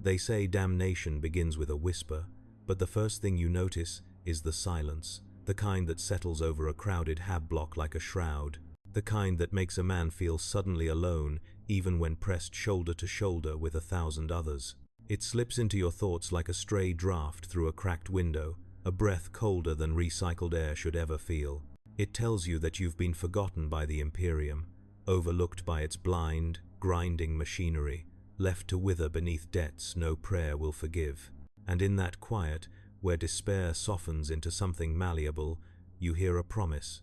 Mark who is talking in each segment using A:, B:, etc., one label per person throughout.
A: They say damnation begins with a whisper, but the first thing you notice is the silence, the kind that settles over a crowded hab block like a shroud, the kind that makes a man feel suddenly alone even when pressed shoulder to shoulder with 1,000 others. It slips into your thoughts like a stray draft through a cracked window, a breath colder than recycled air should ever feel. It tells you that you've been forgotten by the Imperium, overlooked by its blind, grinding machinery, left to wither beneath debts no prayer will forgive. And in that quiet, where despair softens into something malleable, you hear a promise,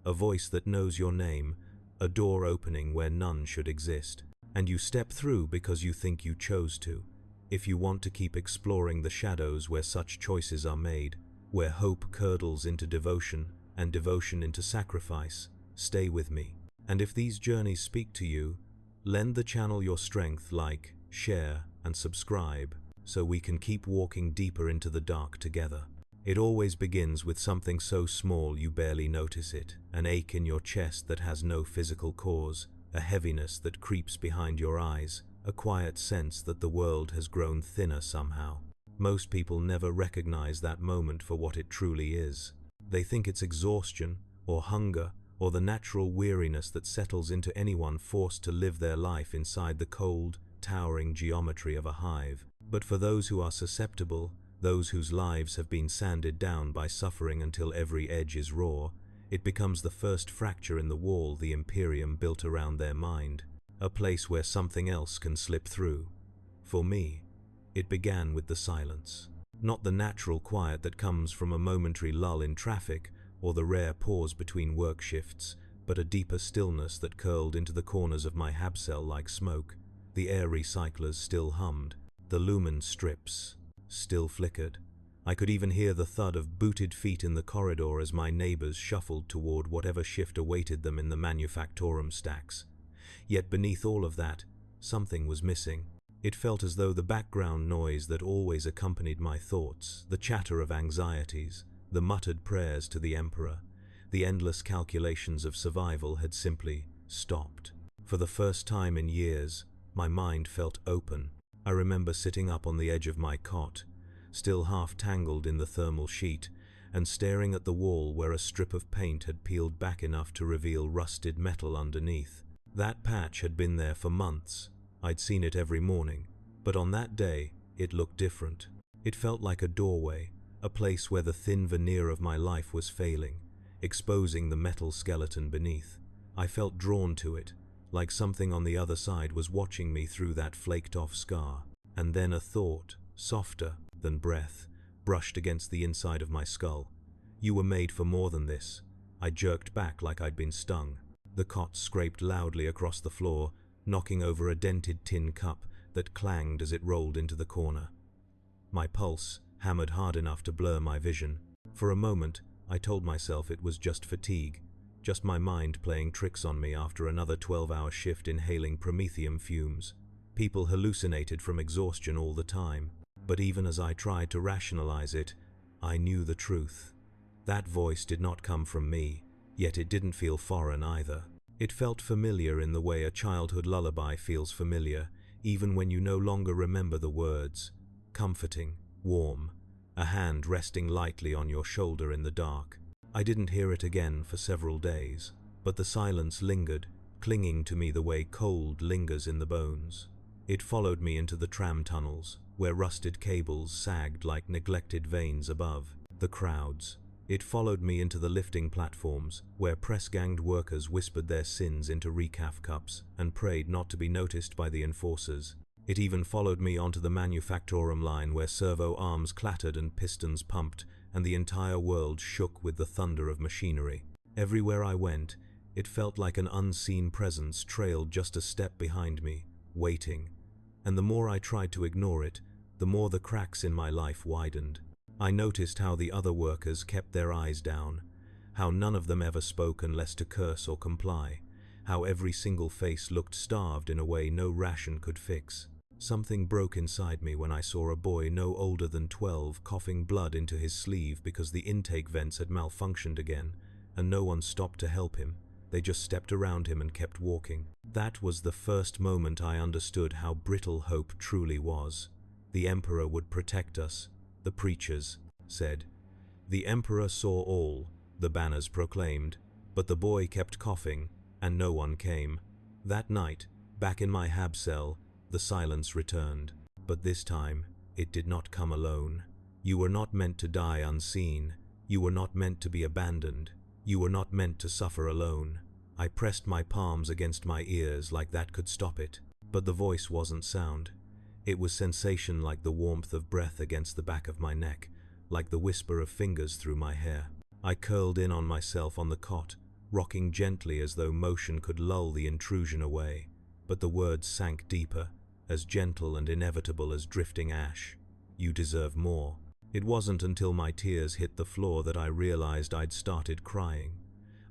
A: a voice that knows your name, a door opening where none should exist. And you step through because you think you chose to. If you want to keep exploring the shadows where such choices are made, where hope curdles into devotion and devotion into sacrifice, stay with me. And if these journeys speak to you, lend the channel your strength, like, share, and subscribe, so we can keep walking deeper into the dark together. It always begins with something so small you barely notice it, an ache in your chest that has no physical cause, a heaviness that creeps behind your eyes, a quiet sense that the world has grown thinner somehow. Most people never recognize that moment for what it truly is. They think it's exhaustion, or hunger, or the natural weariness that settles into anyone forced to live their life inside the cold, towering geometry of a hive. But for those who are susceptible, those whose lives have been sanded down by suffering until every edge is raw, it becomes the first fracture in the wall the Imperium built around their mind, a place where something else can slip through. For me, it began with the silence. Not the natural quiet that comes from a momentary lull in traffic or the rare pause between work shifts, but a deeper stillness that curled into the corners of my hab cell like smoke. The air recyclers still hummed, the lumen strips still flickered. I could even hear the thud of booted feet in the corridor as my neighbors shuffled toward whatever shift awaited them in the manufactorum stacks. Yet beneath all of that, something was missing. It felt as though the background noise that always accompanied my thoughts, the chatter of anxieties, the muttered prayers to the Emperor, the endless calculations of survival had simply stopped. For the first time in years, my mind felt open. I remember sitting up on the edge of my cot, still half tangled in the thermal sheet, and staring at the wall where a strip of paint had peeled back enough to reveal rusted metal underneath. That patch had been there for months. I'd seen it every morning, but on that day, it looked different. It felt like a doorway, a place where the thin veneer of my life was failing, exposing the metal skeleton beneath. I felt drawn to it, like something on the other side was watching me through that flaked-off scar. And then a thought, softer than breath, brushed against the inside of my skull. You were made for more than this. I jerked back like I'd been stung. The cot scraped loudly across the floor, knocking over a dented tin cup that clanged as it rolled into the corner. My pulse hammered hard enough to blur my vision. For a moment, I told myself it was just fatigue, just my mind playing tricks on me after another 12-hour shift inhaling promethium fumes. People hallucinated from exhaustion all the time, but even as I tried to rationalize it, I knew the truth. That voice did not come from me, yet it didn't feel foreign either. It felt familiar in the way a childhood lullaby feels familiar, even when you no longer remember the words. Comforting, warm, a hand resting lightly on your shoulder in the dark. I didn't hear it again for several days, but the silence lingered, clinging to me the way cold lingers in the bones. It followed me into the tram tunnels, where rusted cables sagged like neglected veins above. The crowds. It followed me into the lifting platforms, where press-ganged workers whispered their sins into recaf cups and prayed not to be noticed by the enforcers. It even followed me onto the manufactorum line, where servo arms clattered and pistons pumped, and the entire world shook with the thunder of machinery. Everywhere I went, it felt like an unseen presence trailed just a step behind me, waiting. And the more I tried to ignore it, the more the cracks in my life widened. I noticed how the other workers kept their eyes down, how none of them ever spoke unless to curse or comply, how every single face looked starved in a way no ration could fix. Something broke inside me when I saw a boy no older than 12 coughing blood into his sleeve because the intake vents had malfunctioned again, and no one stopped to help him. They just stepped around him and kept walking. That was the first moment I understood how brittle hope truly was. The Emperor would protect us, the preachers said. The Emperor saw all, the banners proclaimed, but the boy kept coughing, and no one came. That night, back in my hab cell, the silence returned, but this time, it did not come alone. You were not meant to die unseen. You were not meant to be abandoned. You were not meant to suffer alone. I pressed my palms against my ears like that could stop it, but the voice wasn't sound. It was sensation, like the warmth of breath against the back of my neck, like the whisper of fingers through my hair. I curled in on myself on the cot, rocking gently as though motion could lull the intrusion away, but the words sank deeper, as gentle and inevitable as drifting ash. You deserve more. It wasn't until my tears hit the floor that I realized I'd started crying.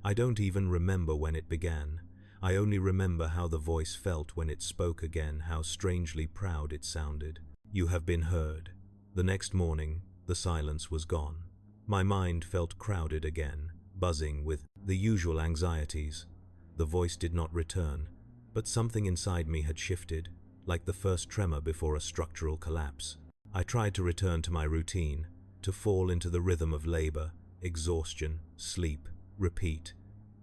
A: I don't even remember when it began. I only remember how the voice felt when it spoke again, how strangely proud it sounded. You have been heard. The next morning, the silence was gone. My mind felt crowded again, buzzing with the usual anxieties. The voice did not return, but something inside me had shifted, like the first tremor before a structural collapse. I tried to return to my routine, to fall into the rhythm of labor, exhaustion, sleep, repeat.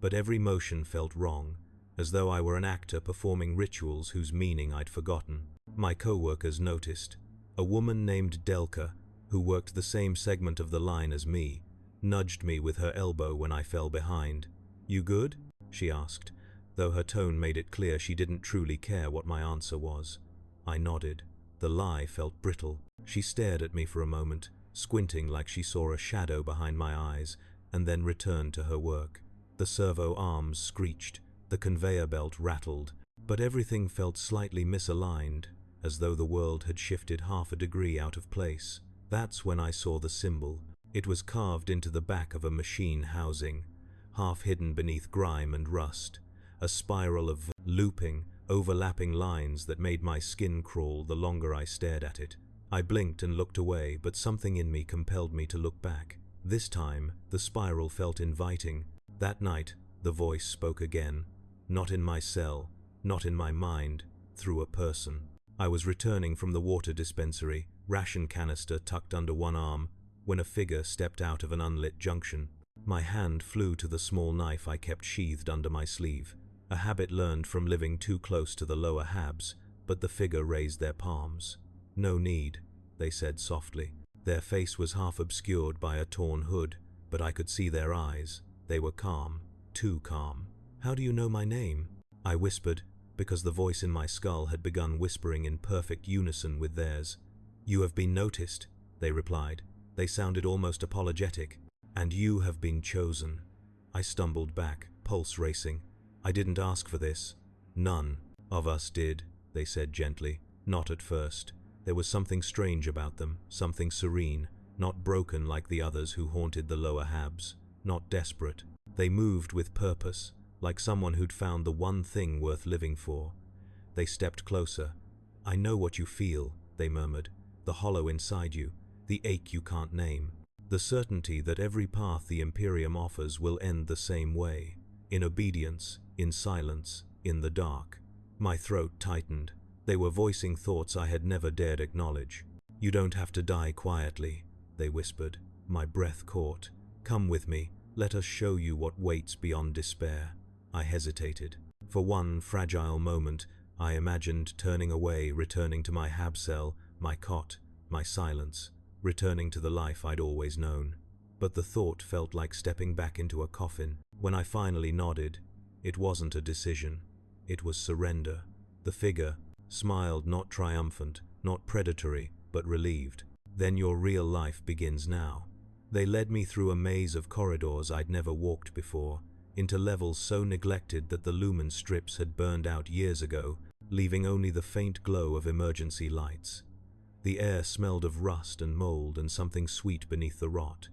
A: But every motion felt wrong, as though I were an actor performing rituals whose meaning I'd forgotten. My co-workers noticed. A woman named Delka, who worked the same segment of the line as me, nudged me with her elbow when I fell behind. "You good?" she asked, though her tone made it clear she didn't truly care what my answer was. I nodded. The lie felt brittle. She stared at me for a moment, squinting like she saw a shadow behind my eyes, and then returned to her work. The servo arms screeched, the conveyor belt rattled, but everything felt slightly misaligned, as though the world had shifted half a degree out of place. That's when I saw the symbol. It was carved into the back of a machine housing, half hidden beneath grime and rust, a spiral of looping, overlapping lines that made my skin crawl the longer I stared at it. I blinked and looked away, but something in me compelled me to look back. This time, the spiral felt inviting. That night, the voice spoke again, not in my cell, not in my mind, through a person. I was returning from the water dispensary, ration canister tucked under one arm, when a figure stepped out of an unlit junction. My hand flew to the small knife I kept sheathed under my sleeve, a habit learned from living too close to the lower habs, but the figure raised their palms. "No need," they said softly. Their face was half obscured by a torn hood, but I could see their eyes. They were calm, too calm. "How do you know my name?" I whispered, because the voice in my skull had begun whispering in perfect unison with theirs. "You have been noticed," they replied. They sounded almost apologetic. "And you have been chosen." I stumbled back, pulse racing. "I didn't ask for this." "None of us did," they said gently. "Not at first." There was something strange about them, something serene, not broken like the others who haunted the lower habs, not desperate. They moved with purpose, like someone who'd found the one thing worth living for. They stepped closer. "I know what you feel," they murmured, "the hollow inside you, the ache you can't name, the certainty that every path the Imperium offers will end the same way, in obedience, in silence, in the dark." My throat tightened. They were voicing thoughts I had never dared acknowledge. "You don't have to die quietly," they whispered. My breath caught. "Come with me, let us show you what waits beyond despair." I hesitated. For one fragile moment, I imagined turning away, returning to my hab cell, my cot, my silence, returning to the life I'd always known. But the thought felt like stepping back into a coffin. When I finally nodded, it wasn't a decision. It was surrender. The figure smiled, not triumphant, not predatory, but relieved. "Then your real life begins now." They led me through a maze of corridors I'd never walked before, into levels so neglected that the lumen strips had burned out years ago, leaving only the faint glow of emergency lights. The air smelled of rust and mold and something sweet beneath the rot.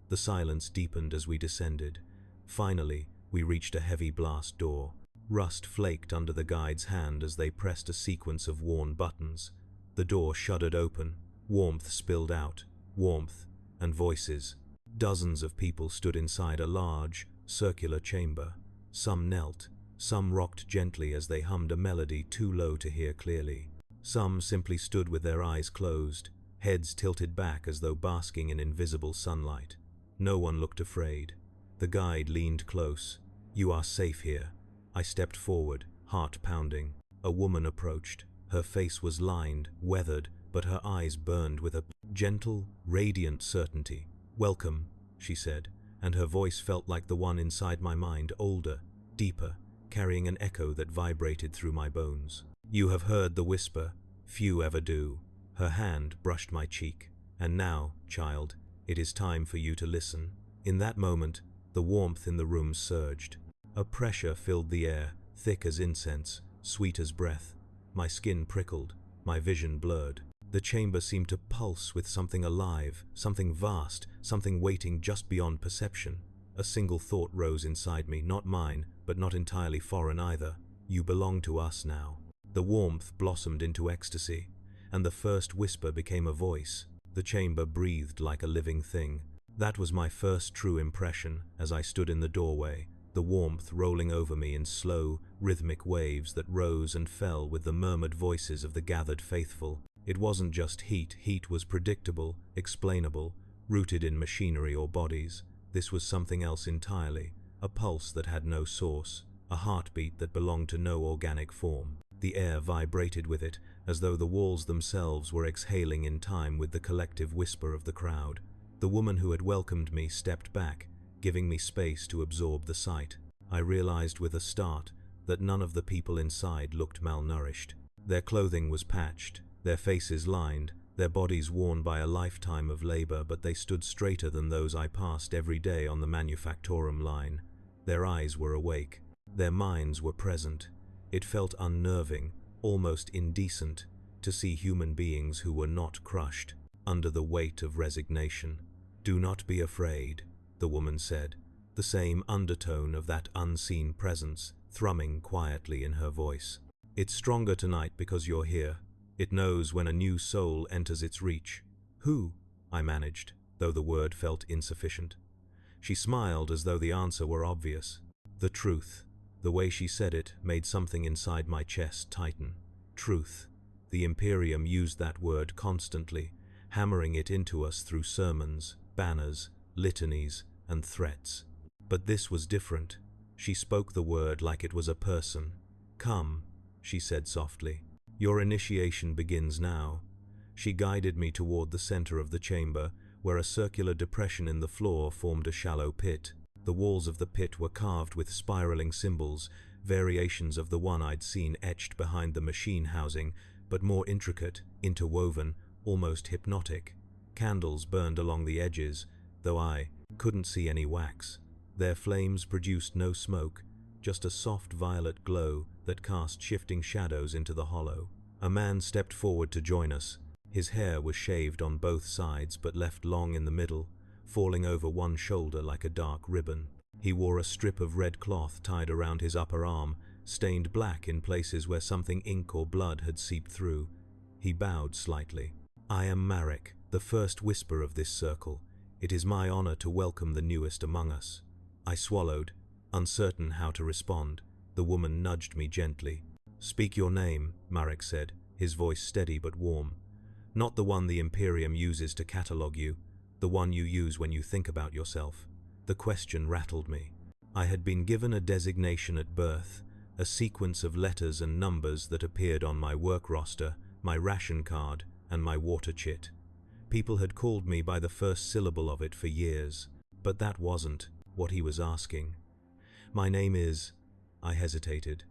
A: The silence deepened as we descended. Finally, we reached a heavy blast door. Rust flaked under the guide's hand as they pressed a sequence of worn buttons. The door shuddered open. Warmth spilled out. Warmth and voices. Dozens of people stood inside a large, circular chamber. Some knelt. Some rocked gently as they hummed a melody too low to hear clearly. Some simply stood with their eyes closed, heads tilted back as though basking in invisible sunlight. No one looked afraid. The guide leaned close. "You are safe here." I stepped forward, heart pounding. A woman approached. Her face was lined, weathered, but her eyes burned with a gentle, radiant certainty. "Welcome," she said, and her voice felt like the one inside my mind, older, deeper, carrying an echo that vibrated through my bones. "You have heard the whisper. Few ever do." Her hand brushed my cheek. "And now, child, it is time for you to listen." In that moment, the warmth in the room surged. A pressure filled the air, thick as incense, sweet as breath. My skin prickled, my vision blurred. The chamber seemed to pulse with something alive, something vast, something waiting just beyond perception. A single thought rose inside me, not mine, but not entirely foreign either. "You belong to us now." The warmth blossomed into ecstasy, and the first whisper became a voice. The chamber breathed like a living thing. That was my first true impression as I stood in the doorway, the warmth rolling over me in slow, rhythmic waves that rose and fell with the murmured voices of the gathered faithful. It wasn't just heat. Heat was predictable, explainable, rooted in machinery or bodies. This was something else entirely, a pulse that had no source, a heartbeat that belonged to no organic form. The air vibrated with it, as though the walls themselves were exhaling in time with the collective whisper of the crowd. The woman who had welcomed me stepped back, giving me space to absorb the sight. I realized with a start that none of the people inside looked malnourished. Their clothing was patched, their faces lined, their bodies worn by a lifetime of labor, but they stood straighter than those I passed every day on the manufactorum line. Their eyes were awake, their minds were present. It felt unnerving, almost indecent, to see human beings who were not crushed under the weight of resignation. "Do not be afraid," the woman said, the same undertone of that unseen presence thrumming quietly in her voice. "It's stronger tonight because you're here. It knows when a new soul enters its reach." "Who?" I managed, though the word felt insufficient. She smiled as though the answer were obvious. "The truth." The way she said it made something inside my chest tighten. Truth. The Imperium used that word constantly, hammering it into us through sermons, banners, litanies, and threats. But this was different. She spoke the word like it was a person. "Come," she said softly. "Your initiation begins now." She guided me toward the center of the chamber, where a circular depression in the floor formed a shallow pit. The walls of the pit were carved with spiraling symbols, variations of the one I'd seen etched behind the machine housing, but more intricate, interwoven, almost hypnotic. Candles burned along the edges, though I couldn't see any wax. Their flames produced no smoke, just a soft violet glow that cast shifting shadows into the hollow. A man stepped forward to join us. His hair was shaved on both sides but left long in the middle, falling over one shoulder like a dark ribbon. He wore a strip of red cloth tied around his upper arm, stained black in places where something ink or blood had seeped through. He bowed slightly. "I am Marek, the first whisper of this circle. It is my honor to welcome the newest among us." I swallowed, uncertain how to respond. The woman nudged me gently. "Speak your name," Marek said, his voice steady but warm. "Not the one the Imperium uses to catalogue you, the one you use when you think about yourself." The question rattled me. I had been given a designation at birth, a sequence of letters and numbers that appeared on my work roster, my ration card, and my water chit. People had called me by the first syllable of it for years, but that wasn't what he was asking. "My name is..." I hesitated.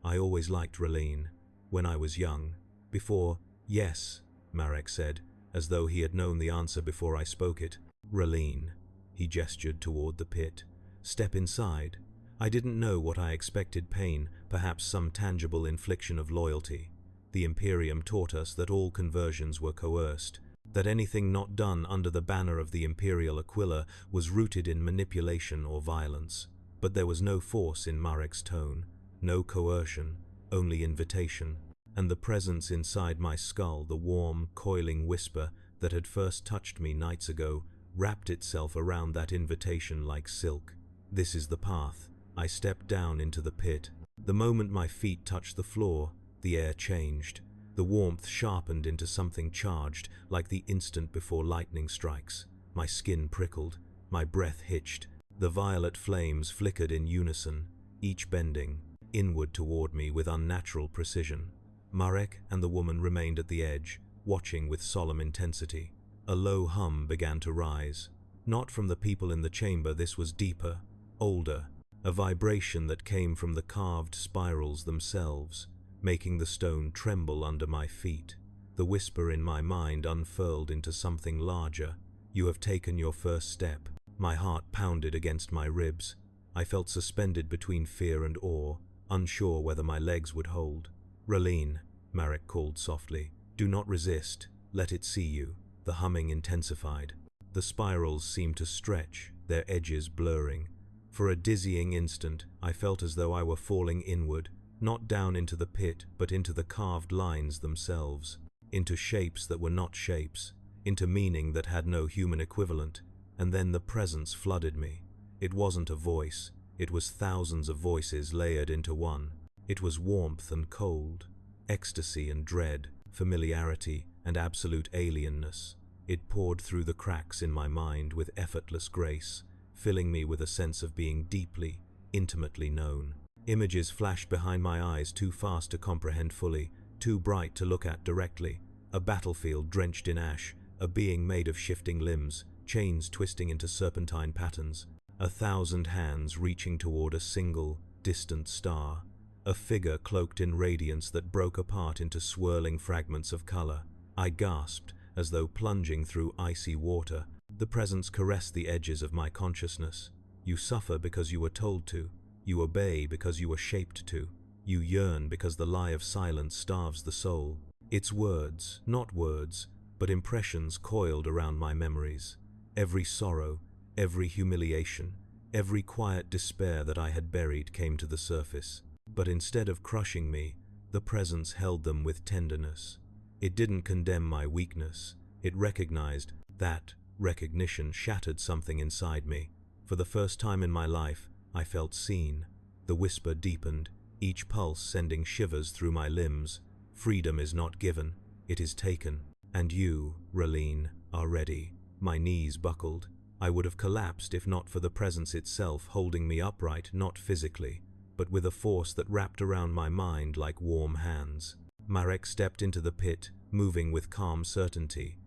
A: "I always liked Raline, when I was young. Before..." "Yes," Marek said, as though he had known the answer before I spoke it. "Raline." He gestured toward the pit. "Step inside." I didn't know what I expected: pain, perhaps some tangible infliction of loyalty. The Imperium taught us that all conversions were coerced, that anything not done under the banner of the Imperial Aquila was rooted in manipulation or violence. But there was no force in Marek's tone, no coercion, only invitation. And the presence inside my skull, the warm, coiling whisper that had first touched me nights ago, wrapped itself around that invitation like silk. "This is the path." I stepped down into the pit. The moment my feet touched the floor, the air changed. The warmth sharpened into something charged, like the instant before lightning strikes. My skin prickled, my breath hitched. The violet flames flickered in unison, each bending inward toward me with unnatural precision. Marek and the woman remained at the edge, watching with solemn intensity. A low hum began to rise. Not from the people in the chamber, this was deeper, older, a vibration that came from the carved spirals themselves, making the stone tremble under my feet. The whisper in my mind unfurled into something larger. You have taken your first step. My heart pounded against my ribs. I felt suspended between fear and awe, unsure whether my legs would hold. Raline, Marek called softly. Do not resist. Let it see you. The humming intensified. The spirals seemed to stretch, their edges blurring. For a dizzying instant, I felt as though I were falling inward, not down into the pit, but into the carved lines themselves, into shapes that were not shapes, into meaning that had no human equivalent. And then the presence flooded me. It wasn't a voice, it was thousands of voices layered into one. It was warmth and cold, ecstasy and dread, familiarity and absolute alienness. It poured through the cracks in my mind with effortless grace, filling me with a sense of being deeply, intimately known. Images flashed behind my eyes, too fast to comprehend fully, too bright to look at directly. A battlefield drenched in ash, a being made of shifting limbs, chains twisting into serpentine patterns, 1,000 hands reaching toward a single, distant star, a figure cloaked in radiance that broke apart into swirling fragments of color. I gasped, as though plunging through icy water. The presence caressed the edges of my consciousness. You suffer because you were told to. You obey because you were shaped to. You yearn because the lie of silence starves the soul. Its words, not words, but impressions coiled around my memories. Every sorrow, every humiliation, every quiet despair that I had buried came to the surface. But instead of crushing me, the presence held them with tenderness. It didn't condemn my weakness. It recognized. That recognition shattered something inside me. For the first time in my life, I felt seen. The whisper deepened, each pulse sending shivers through my limbs. Freedom is not given, it is taken. And you, Raline, are ready. My knees buckled. I would have collapsed if not for the presence itself holding me upright, not physically, but with a force that wrapped around my mind like warm hands. Marek stepped into the pit, moving with calm certainty.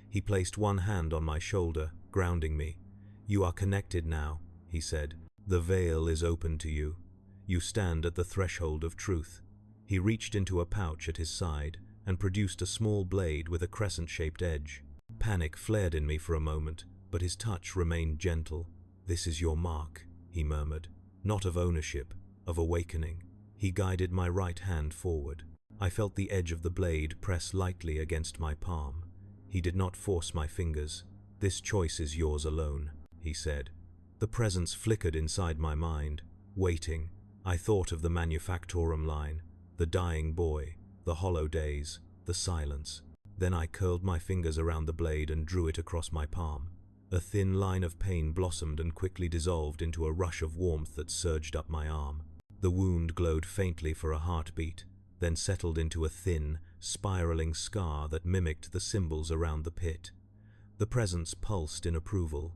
A: He placed one hand on my shoulder, grounding me. You are connected now, he said. The veil is open to you. You stand at the threshold of truth. He reached into a pouch at his side and produced a small blade with a crescent-shaped edge. Panic flared in me for a moment, but his touch remained gentle. This is your mark, he murmured. Not of ownership, of awakening. He guided my right hand forward. I felt the edge of the blade press lightly against my palm. He did not force my fingers. This choice is yours alone, he said. The presence flickered inside my mind, waiting. I thought of the manufactorum line, the dying boy, the hollow days, the silence. Then I curled my fingers around the blade and drew it across my palm. A thin line of pain blossomed and quickly dissolved into a rush of warmth that surged up my arm. The wound glowed faintly for a heartbeat, then settled into a thin, spiraling scar that mimicked the symbols around the pit. The presence pulsed in approval.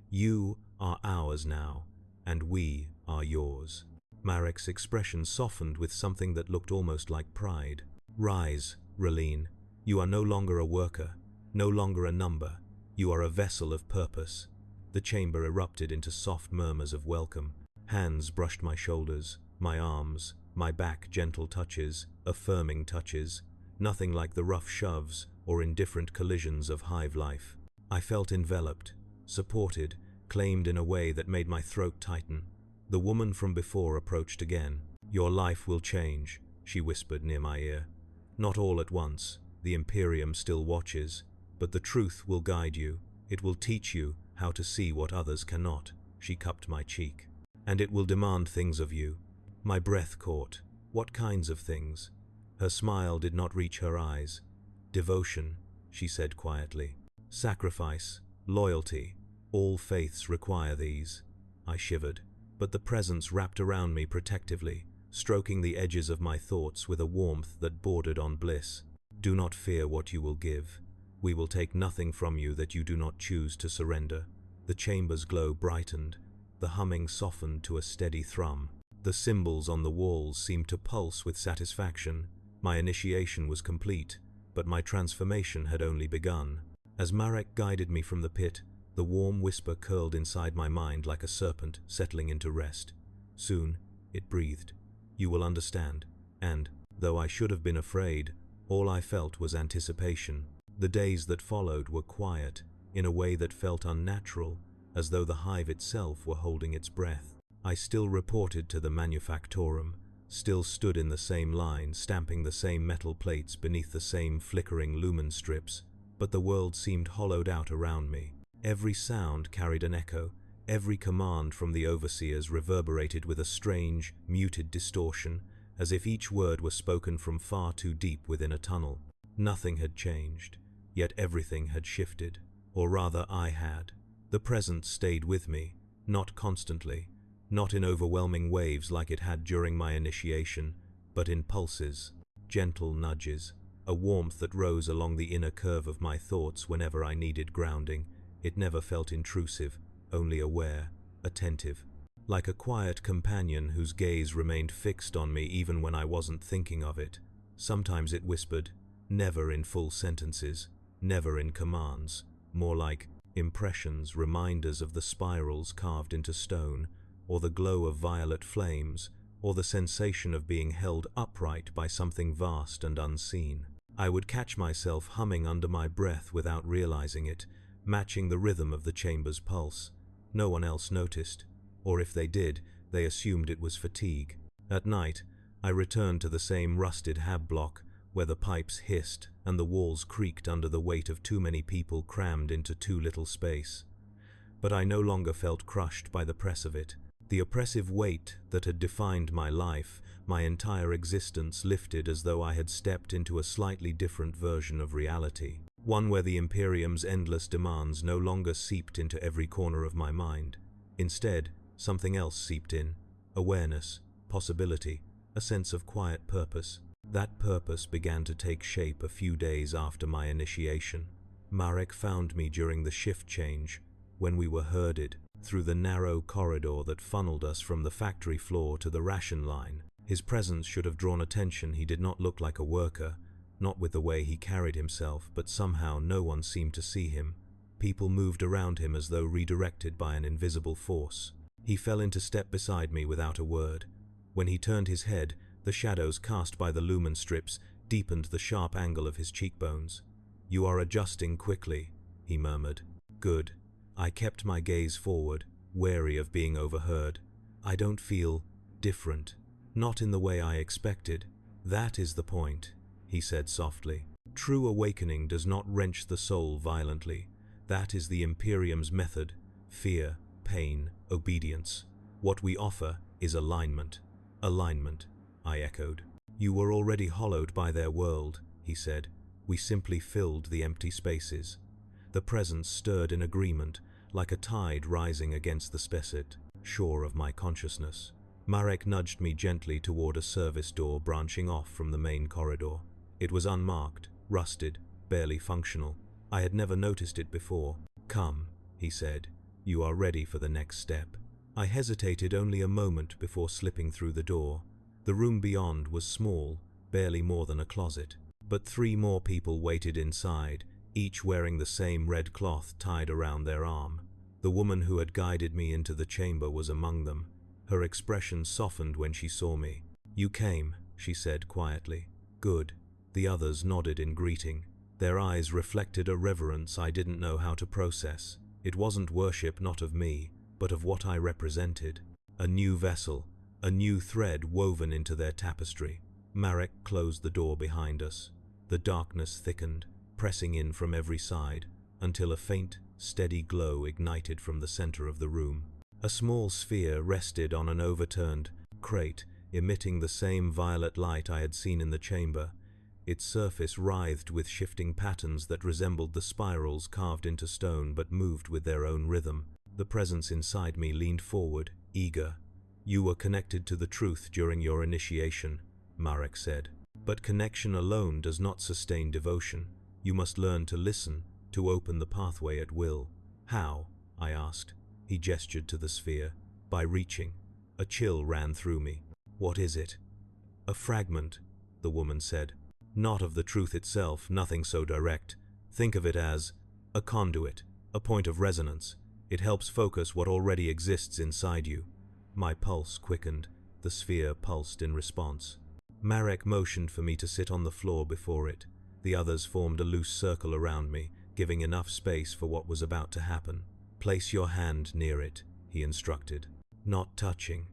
A: You are ours now, and we are yours. Marek's expression softened with something that looked almost like pride. Rise, Raline. You are no longer a worker, no longer a number. You are a vessel of purpose. The chamber erupted into soft murmurs of welcome. Hands brushed my shoulders, my arms, my back, gentle touches, affirming touches, nothing like the rough shoves or indifferent collisions of hive life. I felt enveloped, supported, claimed in a way that made my throat tighten. The woman from before approached again. Your life will change, she whispered near my ear. Not all at once. The Imperium still watches, but the truth will guide you. It will teach you how to see what others cannot. She cupped my cheek. And it will demand things of you. My breath caught. What kinds of things? Her smile did not reach her eyes. Devotion, she said quietly. Sacrifice, loyalty. All faiths require these. I shivered, but the presence wrapped around me protectively, stroking the edges of my thoughts with a warmth that bordered on bliss. "Do not fear what you will give. We will take nothing from you that you do not choose to surrender." The chamber's glow brightened, the humming softened to a steady thrum. The symbols on the walls seemed to pulse with satisfaction. My initiation was complete, but my transformation had only begun. As Marek guided me from the pit, the warm whisper curled inside my mind like a serpent settling into rest. Soon, it breathed, "You will understand." And, though I should have been afraid, all I felt was anticipation. The days that followed were quiet, in a way that felt unnatural, as though the hive itself were holding its breath. I still reported to the manufactorum, still stood in the same line, stamping the same metal plates beneath the same flickering lumen strips, but the world seemed hollowed out around me. Every sound carried an echo, every command from the overseers reverberated with a strange, muted distortion, as if each word were spoken from far too deep within a tunnel. Nothing had changed, yet everything had shifted, or rather I had. The present stayed with me, not constantly, not in overwhelming waves like it had during my initiation, but in pulses, gentle nudges, a warmth that rose along the inner curve of my thoughts whenever I needed grounding. It never felt intrusive, only aware, attentive, like a quiet companion whose gaze remained fixed on me even when I wasn't thinking of it. Sometimes it whispered, never in full sentences, never in commands, more like impressions, reminders of the spirals carved into stone, or the glow of violet flames, or the sensation of being held upright by something vast and unseen. I would catch myself humming under my breath without realizing it, matching the rhythm of the chamber's pulse. No one else noticed, or if they did, they assumed it was fatigue. At night, I returned to the same rusted hab block, where the pipes hissed and the walls creaked under the weight of too many people crammed into too little space. But I no longer felt crushed by the press of it. The oppressive weight that had defined my life, my entire existence, lifted as though I had stepped into a slightly different version of reality, one where the Imperium's endless demands no longer seeped into every corner of my mind. Instead, something else seeped in: awareness, possibility, a sense of quiet purpose. That purpose began to take shape a few days after my initiation. Marek found me during the shift change, when we were herded through the narrow corridor that funneled us from the factory floor to the ration line. His presence should have drawn attention. He did not look like a worker, not with the way he carried himself, but somehow no one seemed to see him. People moved around him as though redirected by an invisible force. He fell into step beside me without a word. When he turned his head, the shadows cast by the lumen strips deepened the sharp angle of his cheekbones. "You are adjusting quickly," he murmured. "Good." I kept my gaze forward, wary of being overheard. "I don't feel different. Not in the way I expected." "That is the point," he said softly. "True awakening does not wrench the soul violently. That is the Imperium's method: fear, pain, obedience. What we offer is alignment." "Alignment," I echoed. "You were already hollowed by their world," he said. "We simply filled the empty spaces." The presence stirred in agreement, like a tide rising against the spessart shore of my consciousness. Marek nudged me gently toward a service door branching off from the main corridor. It was unmarked, rusted, barely functional. I had never noticed it before. "Come," he said. "You are ready for the next step." I hesitated only a moment before slipping through the door. The room beyond was small, barely more than a closet. But 3 more people waited inside, each wearing the same red cloth tied around their arm. The woman who had guided me into the chamber was among them. Her expression softened when she saw me. "You came," she said quietly. "Good." The others nodded in greeting. Their eyes reflected a reverence I didn't know how to process. It wasn't worship, not of me, but of what I represented. A new vessel, a new thread woven into their tapestry. Marek closed the door behind us. The darkness thickened, pressing in from every side, until a faint, steady glow ignited from the center of the room. A small sphere rested on an overturned crate, emitting the same violet light I had seen in the chamber. Its surface writhed with shifting patterns that resembled the spirals carved into stone but moved with their own rhythm. The presence inside me leaned forward, eager. "You were connected to the truth during your initiation," Marek said. But connection alone does not sustain devotion. You must learn to listen, to open the pathway at will. How? I asked. He gestured to the sphere. By reaching. A chill ran through me. What is it? A fragment, the woman said. Not of the truth itself, nothing so direct. Think of it as a conduit, a point of resonance. It helps focus what already exists inside you. My pulse quickened. The sphere pulsed in response. Marek motioned for me to sit on the floor before it. The others formed a loose circle around me, giving enough space for what was about to happen. Place your hand near it, he instructed. Not touching,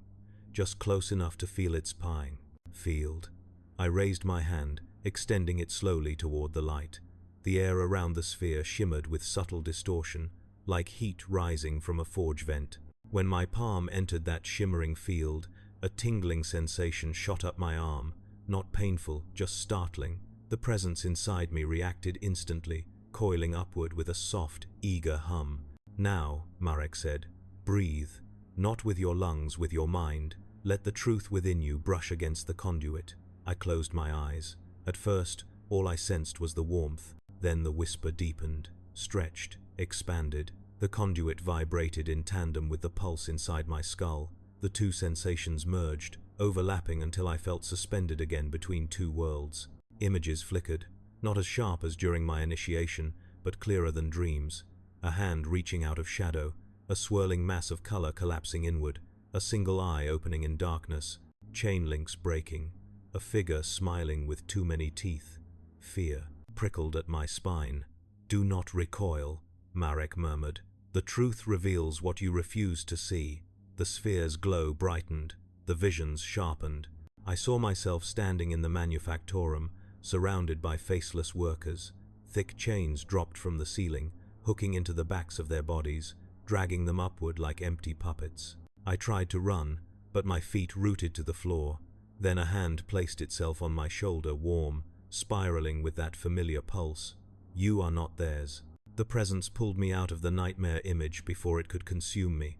A: just close enough to feel its pine. Field. I raised my hand, extending it slowly toward the light. The air around the sphere shimmered with subtle distortion, like heat rising from a forge vent. When my palm entered that shimmering field, a tingling sensation shot up my arm, not painful, just startling. The presence inside me reacted instantly, coiling upward with a soft, eager hum. Now, Marek said, breathe. Not with your lungs, with your mind. Let the truth within you brush against the conduit. I closed my eyes. At first, all I sensed was the warmth. Then the whisper deepened, stretched, expanded. The conduit vibrated in tandem with the pulse inside my skull. The two sensations merged, overlapping until I felt suspended again between two worlds. Images flickered, not as sharp as during my initiation, but clearer than dreams. A hand reaching out of shadow, a swirling mass of color collapsing inward, a single eye opening in darkness, chain links breaking, a figure smiling with too many teeth. Fear prickled at my spine. Do not recoil, Marek murmured. The truth reveals what you refuse to see. The sphere's glow brightened, the visions sharpened. I saw myself standing in the manufactorum, surrounded by faceless workers. Thick chains dropped from the ceiling, hooking into the backs of their bodies, dragging them upward like empty puppets. I tried to run, but my feet rooted to the floor. Then a hand placed itself on my shoulder, warm, spiraling with that familiar pulse. You are not theirs. The presence pulled me out of the nightmare image before it could consume me.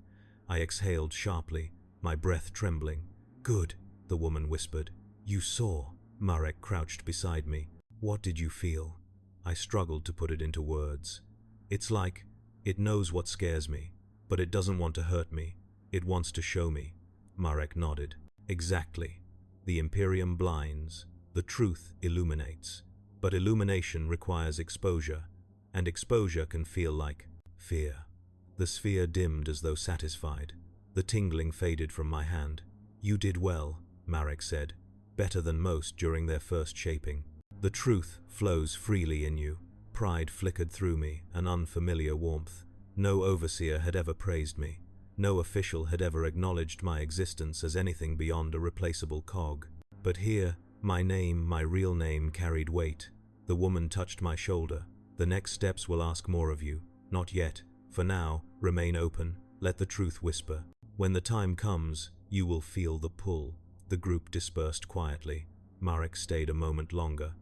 A: I exhaled sharply, my breath trembling. Good, the woman whispered. You saw. Marek crouched beside me. What did you feel? I struggled to put it into words. It's like, it knows what scares me, but it doesn't want to hurt me. It wants to show me. Marek nodded. Exactly. The Imperium blinds. The truth illuminates. But illumination requires exposure, and exposure can feel like fear. The sphere dimmed as though satisfied. The tingling faded from my hand. You did well, Marek said. Better than most during their first shaping. The truth flows freely in you. Pride flickered through me, an unfamiliar warmth. No overseer had ever praised me. No official had ever acknowledged my existence as anything beyond a replaceable cog. But here, my name, my real name, carried weight. The woman touched my shoulder. The next steps will ask more of you. Not yet. For now, remain open. Let the truth whisper. When the time comes, you will feel the pull. The group dispersed quietly. Marek stayed a moment longer.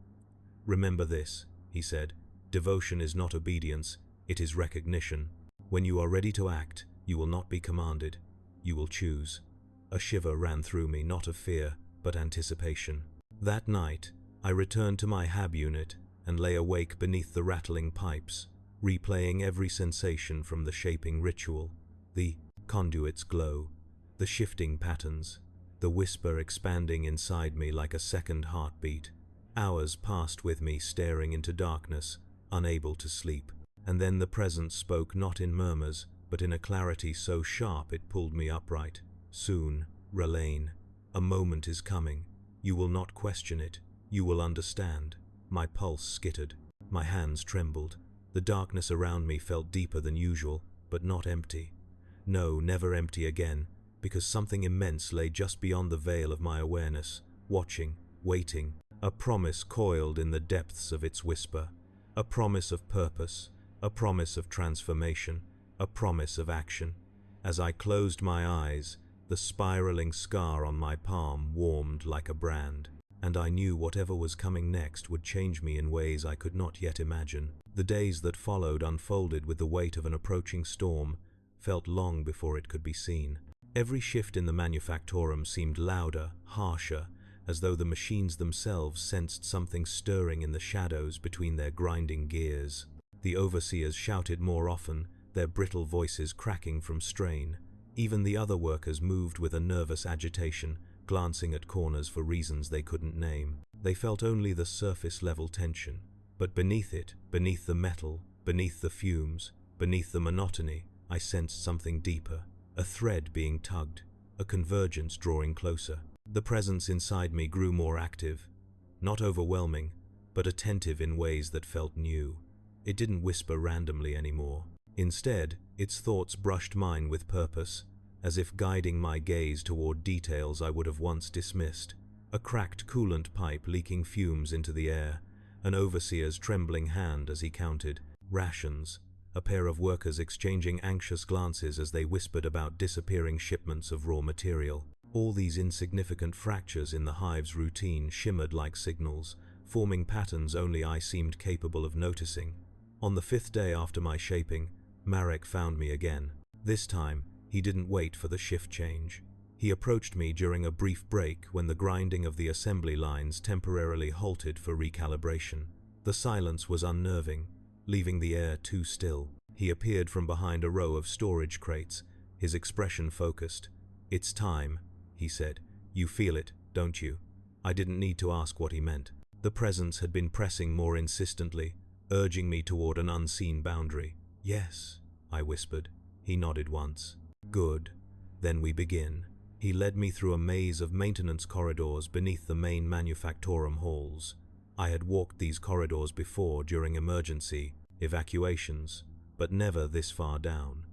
A: Remember this, he said. Devotion is not obedience, it is recognition. When you are ready to act, you will not be commanded. You will choose. A shiver ran through me, not of fear, but anticipation. That night, I returned to my hab unit and lay awake beneath the rattling pipes, replaying every sensation from the shaping ritual, the conduit's glow, the shifting patterns, the whisper expanding inside me like a second heartbeat. Hours passed with me staring into darkness, unable to sleep. And then the presence spoke not in murmurs, but in a clarity so sharp it pulled me upright. Soon, Relaine, a moment is coming. You will not question it. You will understand. My pulse skittered. My hands trembled. The darkness around me felt deeper than usual, but not empty. No, never empty again, because something immense lay just beyond the veil of my awareness, watching, waiting. A promise coiled in the depths of its whisper. A promise of purpose. A promise of transformation. A promise of action. As I closed my eyes, the spiraling scar on my palm warmed like a brand, and I knew whatever was coming next would change me in ways I could not yet imagine. The days that followed unfolded with the weight of an approaching storm, felt long before it could be seen. Every shift in the manufactorum seemed louder, harsher, as though the machines themselves sensed something stirring in the shadows between their grinding gears. The overseers shouted more often, their brittle voices cracking from strain. Even the other workers moved with a nervous agitation, glancing at corners for reasons they couldn't name. They felt only the surface-level tension. But beneath it, beneath the metal, beneath the fumes, beneath the monotony, I sensed something deeper. A thread being tugged, a convergence drawing closer. The presence inside me grew more active, not overwhelming, but attentive in ways that felt new. It didn't whisper randomly anymore. Instead, its thoughts brushed mine with purpose, as if guiding my gaze toward details I would have once dismissed. A cracked coolant pipe leaking fumes into the air, an overseer's trembling hand as he counted, rations, a pair of workers exchanging anxious glances as they whispered about disappearing shipments of raw material. All these insignificant fractures in the hive's routine shimmered like signals, forming patterns only I seemed capable of noticing. On the 5th day after my shaping, Marek found me again. This time, he didn't wait for the shift change. He approached me during a brief break when the grinding of the assembly lines temporarily halted for recalibration. The silence was unnerving, leaving the air too still. He appeared from behind a row of storage crates, his expression focused. "It's time," he said. "You feel it, don't you?" I didn't need to ask what he meant. The presence had been pressing more insistently, urging me toward an unseen boundary. "Yes," I whispered. He nodded once. "Good. Then we begin." He led me through a maze of maintenance corridors beneath the main manufactorum halls. I had walked these corridors before during emergency evacuations, but never this far down.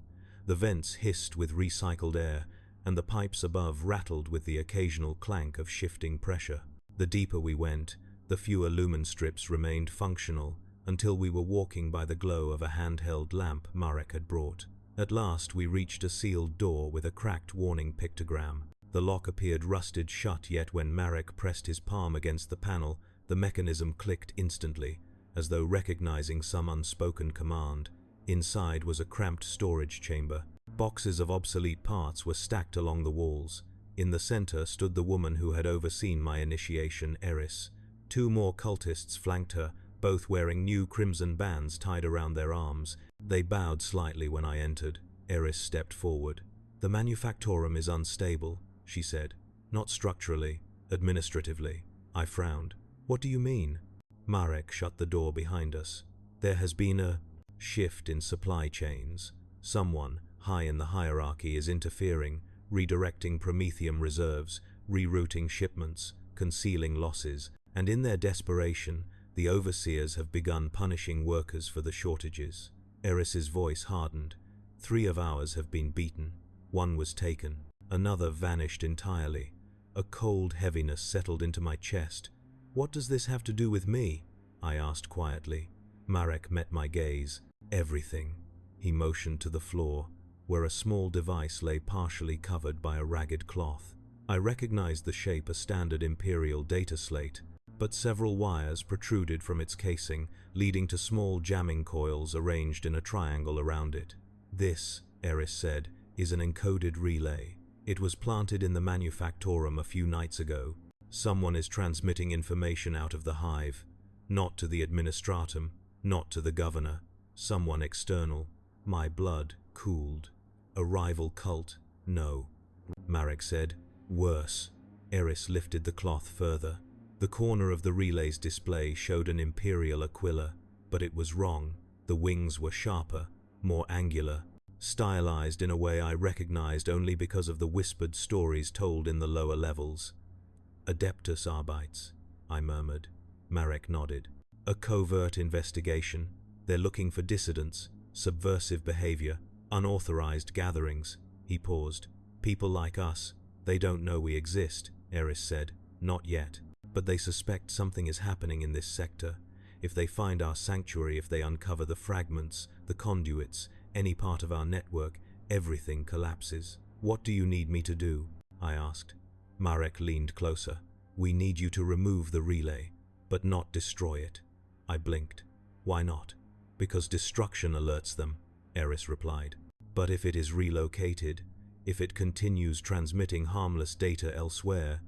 A: The vents hissed with recycled air, and the pipes above rattled with the occasional clank of shifting pressure. The deeper we went, the fewer lumen strips remained functional, until we were walking by the glow of a handheld lamp Marek had brought. At last we reached a sealed door with a cracked warning pictogram. The lock appeared rusted shut, yet when Marek pressed his palm against the panel, the mechanism clicked instantly, as though recognizing some unspoken command. Inside was a cramped storage chamber. Boxes of obsolete parts were stacked along the walls. In the center stood the woman who had overseen my initiation, Eris. 2 more cultists flanked her, both wearing new crimson bands tied around their arms. They bowed slightly when I entered. Eris stepped forward. "The manufactorum is unstable," she said. "Not structurally, administratively." I frowned. "What do you mean?" Marek shut the door behind us. "There has been a shift in supply chains. Someone, high in the hierarchy, is interfering, redirecting Prometheum reserves, rerouting shipments, concealing losses, and in their desperation, the overseers have begun punishing workers for the shortages." Eris's voice hardened. 3 of ours have been beaten. 1 was taken. Another vanished entirely. A cold heaviness settled into my chest. "What does this have to do with me?" I asked quietly. Marek met my gaze. "Everything." He motioned to the floor, where a small device lay partially covered by a ragged cloth. I recognized the shape, a standard Imperial data slate, but several wires protruded from its casing, leading to small jamming coils arranged in a triangle around it. "This," Eris said, "is an encoded relay. It was planted in the manufactorum a few nights ago. Someone is transmitting information out of the hive, not to the administratum, not to the governor. Someone external." My blood cooled. "A rival cult?" "No," Marek said. "Worse." Eris lifted the cloth further. The corner of the relay's display showed an Imperial Aquila, but it was wrong. The wings were sharper, more angular, stylized in a way I recognized only because of the whispered stories told in the lower levels. "Adeptus Arbites," I murmured. Marek nodded. "A covert investigation. They're looking for dissidents, subversive behavior, unauthorized gatherings." He paused. "People like us. They don't know we exist," Eris said. "Not yet. But they suspect something is happening in this sector. If they find our sanctuary, if they uncover the fragments, the conduits, any part of our network, everything collapses." "What do you need me to do?" I asked. Marek leaned closer. "We need you to remove the relay, but not destroy it." I blinked. "Why not?" "Because destruction alerts them," Eris replied. "But if it is relocated, if it continues transmitting harmless data elsewhere,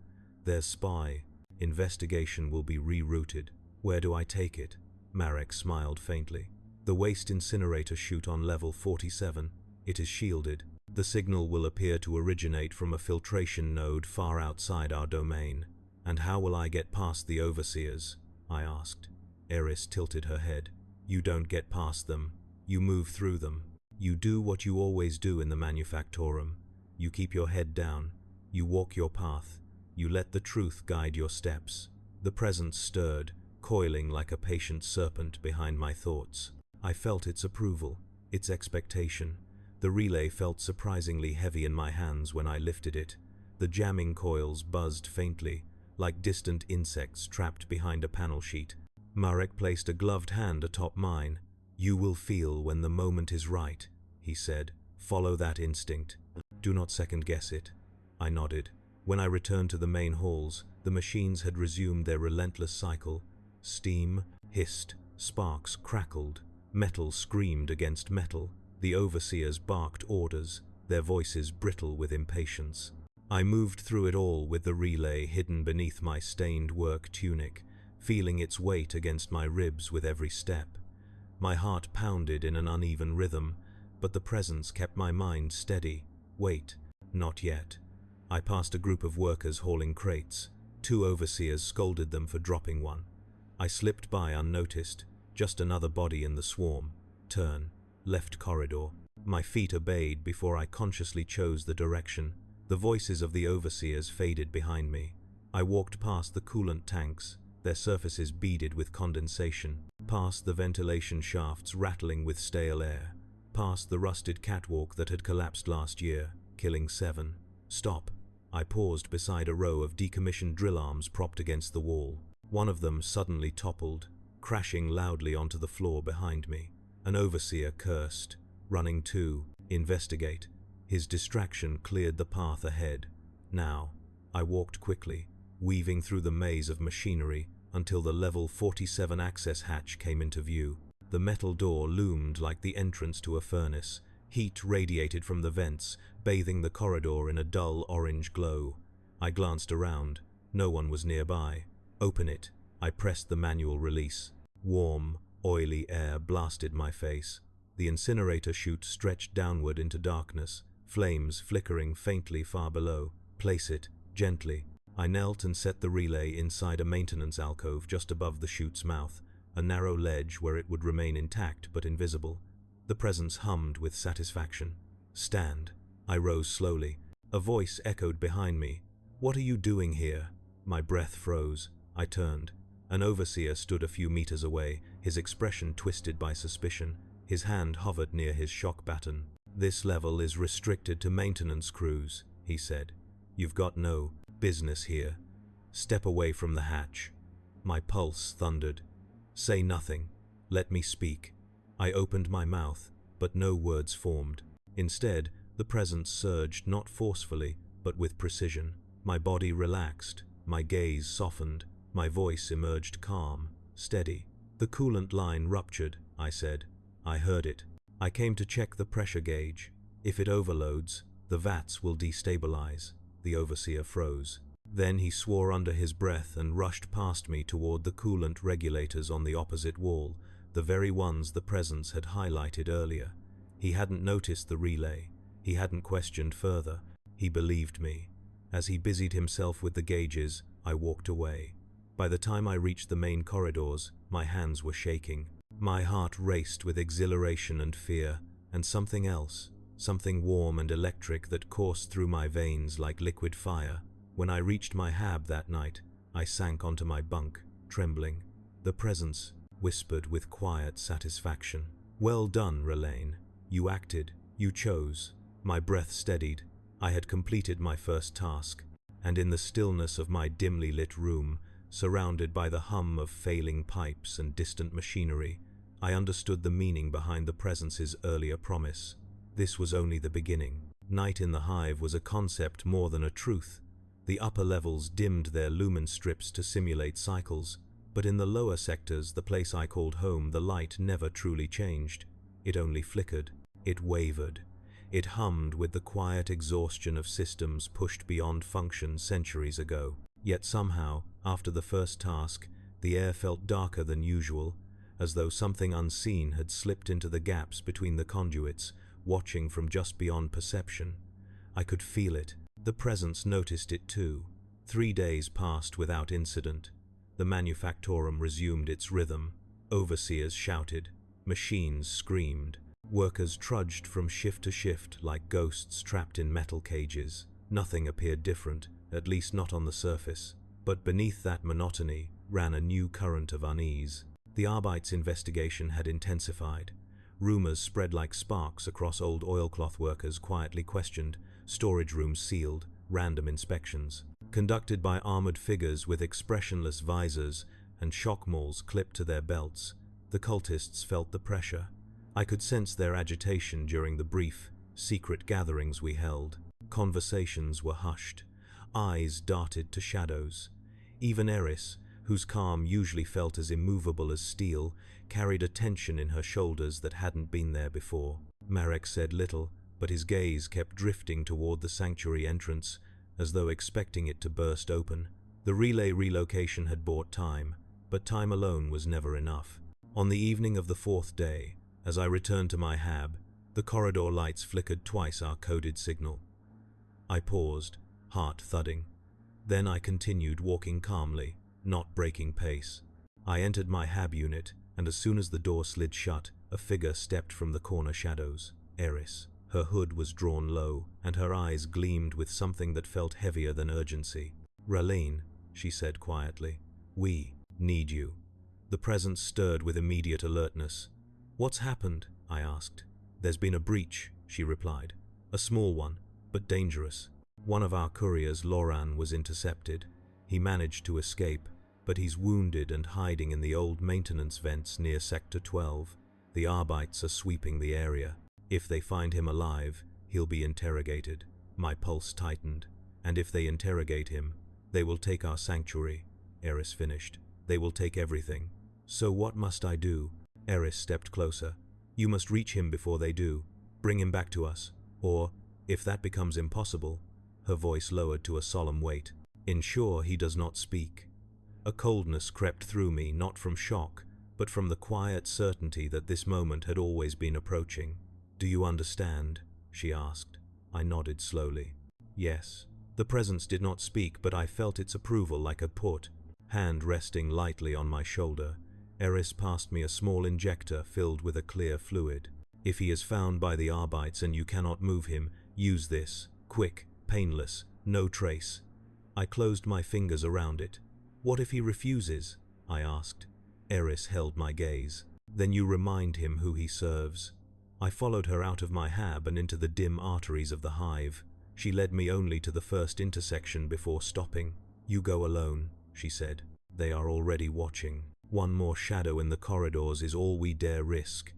A: their spy, Investigation will be rerouted. Where do I take it? Marek smiled faintly. The waste incinerator chute on level 47. It is shielded. The signal will appear to originate from a filtration node far outside our domain. And how will I get past the overseers? I asked. Eris tilted her head. You don't get past them. You move through them. You do what you always do in the Manufactorum. You keep your head down. You walk your path. You let the truth guide your steps. The presence stirred, coiling like a patient serpent behind my thoughts. I felt its approval, its expectation. The relay felt surprisingly heavy in my hands when I lifted it. The jamming coils buzzed faintly, like distant insects trapped behind a panel sheet. Marek placed a gloved hand atop mine. You will feel when the moment is right, he said. Follow that instinct. Do not second-guess it. I nodded. When I returned to the main halls, the machines had resumed their relentless cycle. Steam hissed, sparks crackled, metal screamed against metal. The overseers barked orders, their voices brittle with impatience. I moved through it all with the relay hidden beneath my stained work tunic, feeling its weight against my ribs with every step. My heart pounded in an uneven rhythm, but the presence kept my mind steady. Wait, not yet. I passed a group of workers hauling crates. 2 overseers scolded them for dropping one. I slipped by unnoticed, just another body in the swarm. Turn, left corridor. My feet obeyed before I consciously chose the direction. The voices of the overseers faded behind me. I walked past the coolant tanks, their surfaces beaded with condensation, past the ventilation shafts rattling with stale air, past the rusted catwalk that had collapsed last year, killing 7. Stop. I paused beside a row of decommissioned drill arms propped against the wall. One of them suddenly toppled, crashing loudly onto the floor behind me. An overseer cursed, running to investigate. His distraction cleared the path ahead. Now, I walked quickly, weaving through the maze of machinery until the level 47 access hatch came into view. The metal door loomed like the entrance to a furnace. Heat radiated from the vents, bathing the corridor in a dull orange glow. I glanced around. No one was nearby. Open it. I pressed the manual release. Warm, oily air blasted my face. The incinerator chute stretched downward into darkness, flames flickering faintly far below. Place it, gently. I knelt and set the relay inside a maintenance alcove just above the chute's mouth, a narrow ledge where it would remain intact but invisible. The presence hummed with satisfaction. Stand. I rose slowly. A voice echoed behind me. What are you doing here? My breath froze. I turned. An overseer stood a few meters away, his expression twisted by suspicion. His hand hovered near his shock baton. This level is restricted to maintenance crews, he said. You've got no business here. Step away from the hatch. My pulse thundered. Say nothing. Let me speak. I opened my mouth, but no words formed. Instead, the presence surged not forcefully, but with precision. My body relaxed, my gaze softened, my voice emerged calm, steady. The coolant line ruptured, I said. I heard it. I came to check the pressure gauge. If it overloads, the vats will destabilize. The overseer froze. Then he swore under his breath and rushed past me toward the coolant regulators on the opposite wall, the very ones the presence had highlighted earlier. He hadn't noticed the relay. He hadn't questioned further. He believed me. As he busied himself with the gauges, I walked away. By the time I reached the main corridors, my hands were shaking. My heart raced with exhilaration and fear, and something else, something warm and electric that coursed through my veins like liquid fire. When I reached my hab that night, I sank onto my bunk, trembling. The presence whispered with quiet satisfaction. Well done, Relaine. You acted. You chose. My breath steadied. I had completed my first task, and in the stillness of my dimly lit room, surrounded by the hum of failing pipes and distant machinery, I understood the meaning behind the presence's earlier promise. This was only the beginning. Night in the hive was a concept more than a truth. The upper levels dimmed their lumen strips to simulate cycles, but in the lower sectors, the place I called home, the light never truly changed. It only flickered. It wavered. It hummed with the quiet exhaustion of systems pushed beyond function centuries ago. Yet somehow, after the first task, the air felt darker than usual, as though something unseen had slipped into the gaps between the conduits, watching from just beyond perception. I could feel it. The presence noticed it too. 3 days passed without incident. The manufactorum resumed its rhythm. Overseers shouted. Machines screamed. Workers trudged from shift to shift like ghosts trapped in metal cages. Nothing appeared different, at least not on the surface. But beneath that monotony ran a new current of unease. The Arbeit's investigation had intensified. Rumors spread like sparks across old oilcloth workers quietly questioned, storage rooms sealed, random inspections. Conducted by armored figures with expressionless visors and shock mauls clipped to their belts, the cultists felt the pressure. I could sense their agitation during the brief, secret gatherings we held. Conversations were hushed. Eyes darted to shadows. Even Eris, whose calm usually felt as immovable as steel, carried a tension in her shoulders that hadn't been there before. Marek said little, but his gaze kept drifting toward the sanctuary entrance, as though expecting it to burst open. The relay relocation had bought time, but time alone was never enough. On the evening of the 4th day, as I returned to my hab, the corridor lights flickered twice our coded signal. I paused, heart thudding. Then I continued walking calmly, not breaking pace. I entered my hab unit, and as soon as the door slid shut, a figure stepped from the corner shadows. Eris. Her hood was drawn low, and her eyes gleamed with something that felt heavier than urgency. "Raline," she said quietly, "we need you." The presence stirred with immediate alertness. "What's happened?" I asked. "There's been a breach," she replied. "A small one, but dangerous. One of our couriers, Loran, was intercepted. He managed to escape, but he's wounded and hiding in the old maintenance vents near Sector 12. The Arbeits are sweeping the area. If they find him alive, he'll be interrogated." My pulse tightened. "And if they interrogate him, they will take our sanctuary," Eris finished. "They will take everything." "So what must I do?" Eris stepped closer. "You must reach him before they do. Bring him back to us. Or, if that becomes impossible," her voice lowered to a solemn weight, "ensure he does not speak." A coldness crept through me, not from shock, but from the quiet certainty that this moment had always been approaching. "Do you understand?" she asked. I nodded slowly. "Yes." The presence did not speak, but I felt its approval like a put. Hand resting lightly on my shoulder, Eris passed me a small injector filled with a clear fluid. "If he is found by the Arbeits and you cannot move him, use this. Quick, painless, no trace." I closed my fingers around it. "What if he refuses?" I asked. Eris held my gaze. "Then you remind him who he serves." I followed her out of my hab and into the dim arteries of the hive. She led me only to the first intersection before stopping. "You go alone," she said. "They are already watching. One more shadow in the corridors is all we dare risk."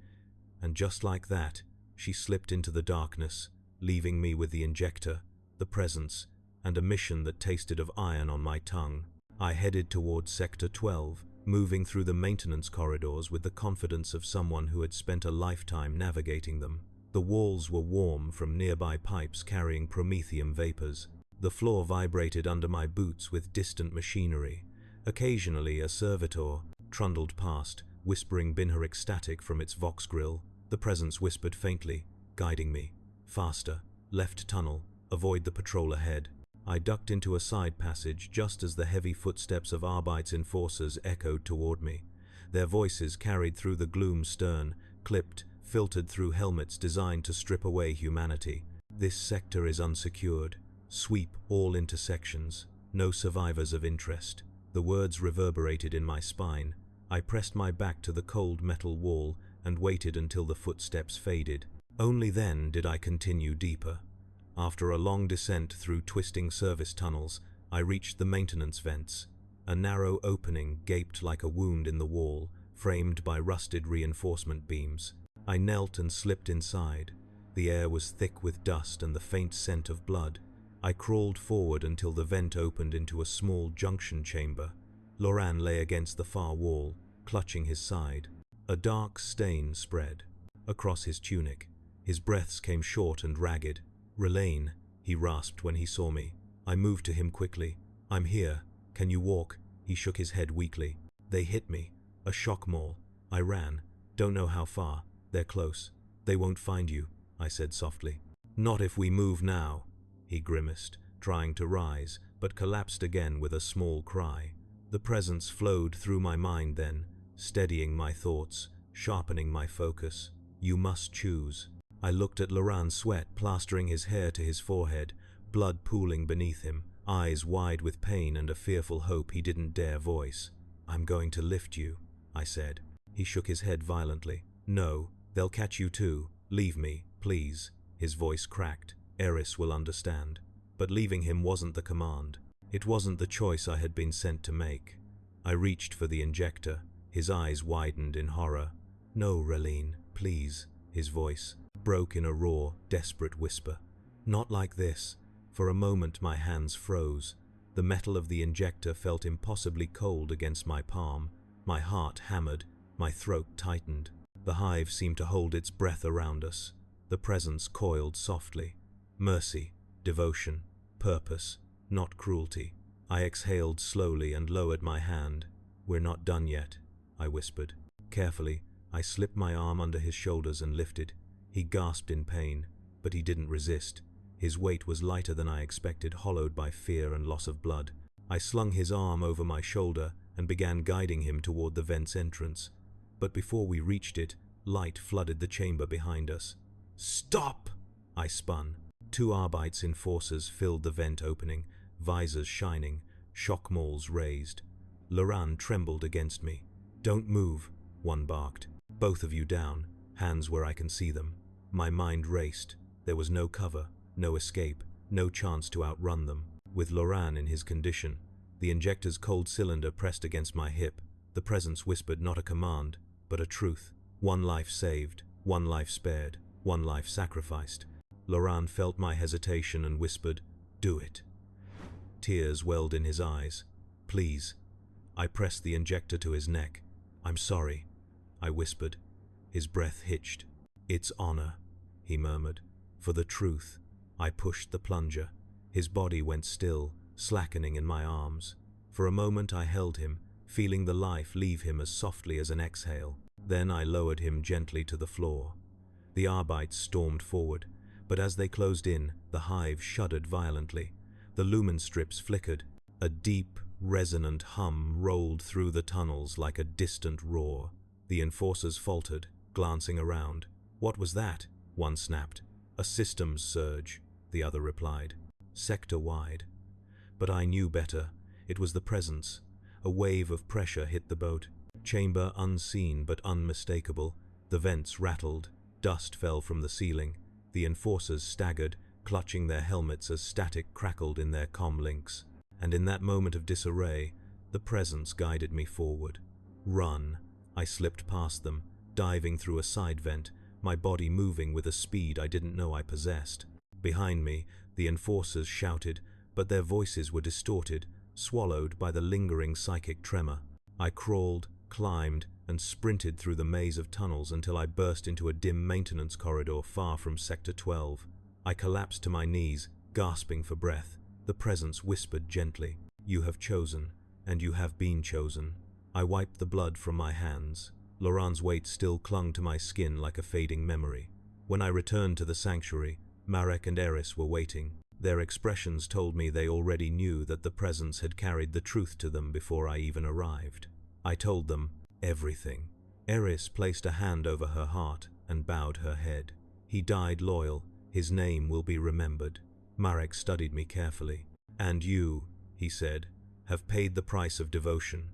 A: And just like that, she slipped into the darkness, leaving me with the injector, the presence, and a mission that tasted of iron on my tongue. I headed towards Sector 12, moving through the maintenance corridors with the confidence of someone who had spent a lifetime navigating them. The walls were warm from nearby pipes carrying promethium vapors. The floor vibrated under my boots with distant machinery. Occasionally, a servitor trundled past, whispering Binharic static from its vox grill. The presence whispered faintly, guiding me. "Faster. Left tunnel. Avoid the patrol ahead." I ducked into a side passage just as the heavy footsteps of Arbeit's enforcers echoed toward me. Their voices carried through the gloom stern, clipped, filtered through helmets designed to strip away humanity. "This sector is unsecured. Sweep all intersections. No survivors of interest." The words reverberated in my spine. I pressed my back to the cold metal wall and waited until the footsteps faded. Only then did I continue deeper. After a long descent through twisting service tunnels, I reached the maintenance vents. A narrow opening gaped like a wound in the wall, framed by rusted reinforcement beams. I knelt and slipped inside. The air was thick with dust and the faint scent of blood. I crawled forward until the vent opened into a small junction chamber. Loran lay against the far wall, clutching his side. A dark stain spread across his tunic. His breaths came short and ragged. "Relaine," he rasped when he saw me. I moved to him quickly. "I'm here." Can you walk? He shook his head weakly. They hit me. A shock mall. I ran. Don't know how far. They're close. They won't find you, I said softly. Not if we move now, he grimaced, trying to rise, but collapsed again with a small cry. The presence flowed through my mind then, steadying my thoughts, sharpening my focus. You must choose. I looked at Laurent Sweat plastering his hair to his forehead, blood pooling beneath him, eyes wide with pain and a fearful hope he didn't dare voice. I'm going to lift you, I said. He shook his head violently. No, they'll catch you too. Leave me, please. His voice cracked. Eris will understand. But leaving him wasn't the command. It wasn't the choice I had been sent to make. I reached for the injector. His eyes widened in horror. No, Reline, please. His voice broke in a raw, desperate whisper. Not like this. For a moment my hands froze. The metal of the injector felt impossibly cold against my palm. My heart hammered. My throat tightened. The hive seemed to hold its breath around us. The presence coiled softly. Mercy, devotion, purpose, not cruelty. I exhaled slowly and lowered my hand. We're not done yet, I whispered. Carefully, I slipped my arm under his shoulders and lifted. He gasped in pain, but he didn't resist. His weight was lighter than I expected, hollowed by fear and loss of blood. I slung his arm over my shoulder and began guiding him toward the vent's entrance. But before we reached it, light flooded the chamber behind us. Stop! I spun. 2 Arbite's enforcers filled the vent opening, visors shining, shock mauls raised. Laurent trembled against me. Don't move, one barked. Both of you down, hands where I can see them. My mind raced. There was no cover, no escape, no chance to outrun them. With Laurent in his condition, the injector's cold cylinder pressed against my hip. The presence whispered not a command, but a truth. 1 life saved, 1 life spared, 1 life sacrificed. Laurent felt my hesitation and whispered, Do it. Tears welled in his eyes. Please. I pressed the injector to his neck. I'm sorry, I whispered. His breath hitched. It's honor, he murmured. For the truth. I pushed the plunger. His body went still, slackening in my arms. For a moment I held him, feeling the life leave him as softly as an exhale. Then I lowered him gently to the floor. The Arbites stormed forward, but as they closed in, the hive shuddered violently. The lumen strips flickered. A deep, resonant hum rolled through the tunnels like a distant roar. The enforcers faltered, glancing around. What was that? One snapped. A systems surge, the other replied. Sector-wide. But I knew better. It was the presence. A wave of pressure hit the boat. Chamber unseen but unmistakable. The vents rattled. Dust fell from the ceiling. The enforcers staggered, clutching their helmets as static crackled in their comm links. And in that moment of disarray, the presence guided me forward. Run. I slipped past them, diving through a side vent, my body moving with a speed I didn't know I possessed. Behind me, the enforcers shouted, but their voices were distorted, swallowed by the lingering psychic tremor. I crawled, climbed, and sprinted through the maze of tunnels until I burst into a dim maintenance corridor far from Sector 12. I collapsed to my knees, gasping for breath. The presence whispered gently, You have chosen, and you have been chosen. I wiped the blood from my hands. Laurent's weight still clung to my skin like a fading memory. When I returned to the sanctuary, Marek and Eris were waiting. Their expressions told me they already knew that the presence had carried the truth to them before I even arrived. I told them everything. Eris placed a hand over her heart and bowed her head. He died loyal. His name will be remembered. Marek studied me carefully. And you, he said, have paid the price of devotion.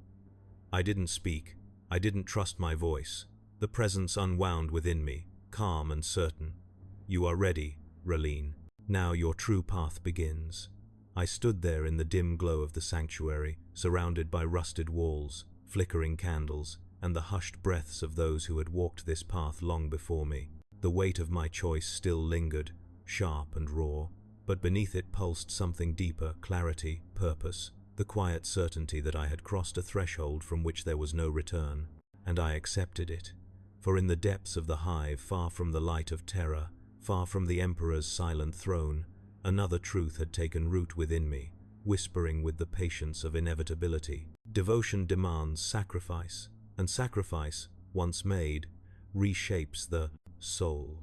A: I didn't speak. I didn't trust my voice. The presence unwound within me, calm and certain. You are ready, Reline. Now your true path begins. I stood there in the dim glow of the sanctuary, surrounded by rusted walls, flickering candles, and the hushed breaths of those who had walked this path long before me. The weight of my choice still lingered, sharp and raw, but beneath it pulsed something deeper, clarity, purpose, the quiet certainty that I had crossed a threshold from which there was no return. And I accepted it. For in the depths of the hive, far from the light of terror, far from the Emperor's silent throne, another truth had taken root within me. whispering with the patience of inevitability. Devotion demands sacrifice, and sacrifice, once made, reshapes the soul.